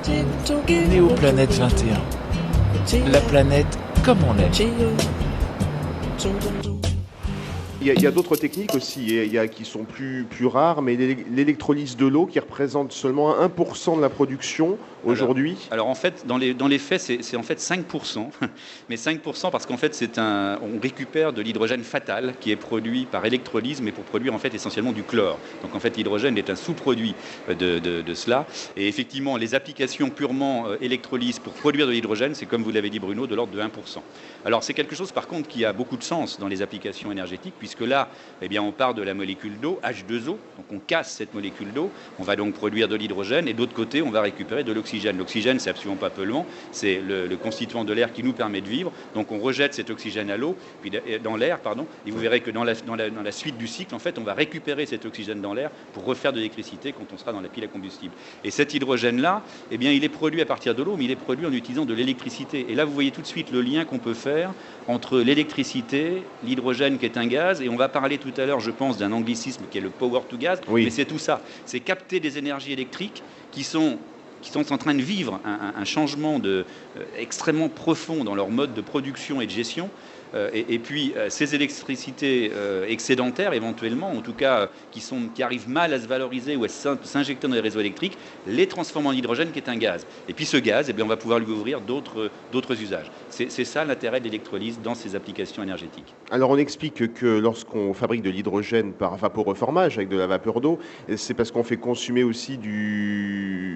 Néoplanète 21. La planète comme on l'aime. Il y a d'autres techniques aussi qui sont plus rares, mais l'électrolyse de l'eau qui représente seulement 1% de la production aujourd'hui. Alors en fait, dans les faits, c'est en fait 5%, mais 5% parce qu'en fait, on récupère de l'hydrogène fatal qui est produit par électrolyse, mais pour produire en fait essentiellement du chlore. Donc en fait, l'hydrogène est un sous-produit de cela. Et effectivement, les applications purement électrolyse pour produire de l'hydrogène, c'est comme vous l'avez dit Bruno, de l'ordre de 1%. Alors c'est quelque chose par contre qui a beaucoup de sens dans les applications énergétiques, puisque là, eh bien, on part de la molécule d'eau, H2O, donc on casse cette molécule d'eau, on va donc produire de l'hydrogène, et d'autre côté, on va récupérer de l'oxygène. L'oxygène, c'est absolument pas polluant, c'est le constituant de l'air qui nous permet de vivre, donc on rejette cet oxygène à l'eau, puis dans l'air, pardon, et vous verrez que dans la suite du cycle, en fait, on va récupérer cet oxygène dans l'air pour refaire de l'électricité quand on sera dans la pile à combustible. Et cet hydrogène-là, eh bien, il est produit à partir de l'eau, mais il est produit en utilisant de l'électricité. Et là, vous voyez tout de suite le lien qu'on peut faire entre l'électricité, l'hydrogène qui est un gaz, et on va parler tout à l'heure, je pense, d'un anglicisme qui est le power to gas, Oui. mais c'est tout ça. C'est capter des énergies électriques qui sont en train de vivre un changement extrêmement profond dans leur mode de production et de gestion. Et puis ces électricités excédentaires, éventuellement, en tout cas qui arrivent mal à se valoriser ou à s'injecter dans les réseaux électriques, les transforment en hydrogène qui est un gaz. Et puis ce gaz, eh bien, on va pouvoir lui ouvrir d'autres usages. C'est ça l'intérêt de l'électrolyse dans ces applications énergétiques. Alors on explique que lorsqu'on fabrique de l'hydrogène par vaporeformage avec de la vapeur d'eau, c'est parce qu'on fait consommer aussi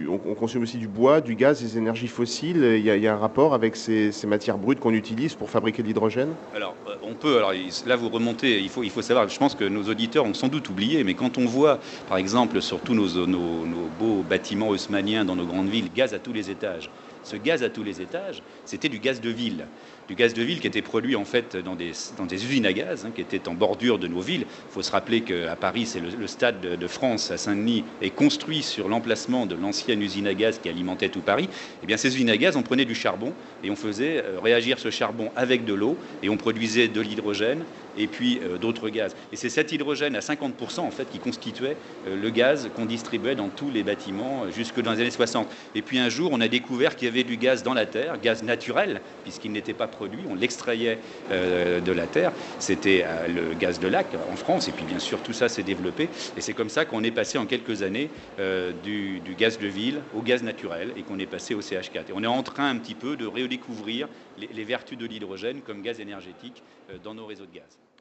on consomme aussi du bois, du gaz, des énergies fossiles. Il y a un rapport avec ces matières brutes qu'on utilise pour fabriquer de l'hydrogène? Alors, on peut, alors là vous remontez, il faut savoir, je pense que nos auditeurs ont sans doute oublié, mais quand on voit, par exemple, sur tous nos beaux bâtiments haussmanniens dans nos grandes villes, gaz à tous les étages, ce gaz à tous les étages, c'était du gaz de ville. Du gaz de ville qui était produit en fait dans des usines à gaz, qui étaient en bordure de nos villes. Il faut se rappeler qu'à Paris, c'est le stade de France à Saint-Denis est construit sur l'emplacement de l'ancienne usine à gaz qui alimentait tout Paris. Et bien ces usines à gaz, on prenait du charbon et on faisait réagir ce charbon avec de l'eau et on produisait de l'hydrogène et puis d'autres gaz. Et c'est cet hydrogène à 50% en fait qui constituait le gaz qu'on distribuait dans tous les bâtiments jusque dans les années 60. Et puis un jour, on a découvert qu'il y avait du gaz dans la terre, gaz naturel, puisqu'il n'était pas produit, on l'extrayait de la terre. C'était le gaz de lac en France, et puis bien sûr tout ça s'est développé. Et c'est comme ça qu'on est passé en quelques années du gaz de ville au gaz naturel et qu'on est passé au CH4. Et on est en train un petit peu de redécouvrir les vertus de l'hydrogène comme gaz énergétique dans nos réseaux de gaz.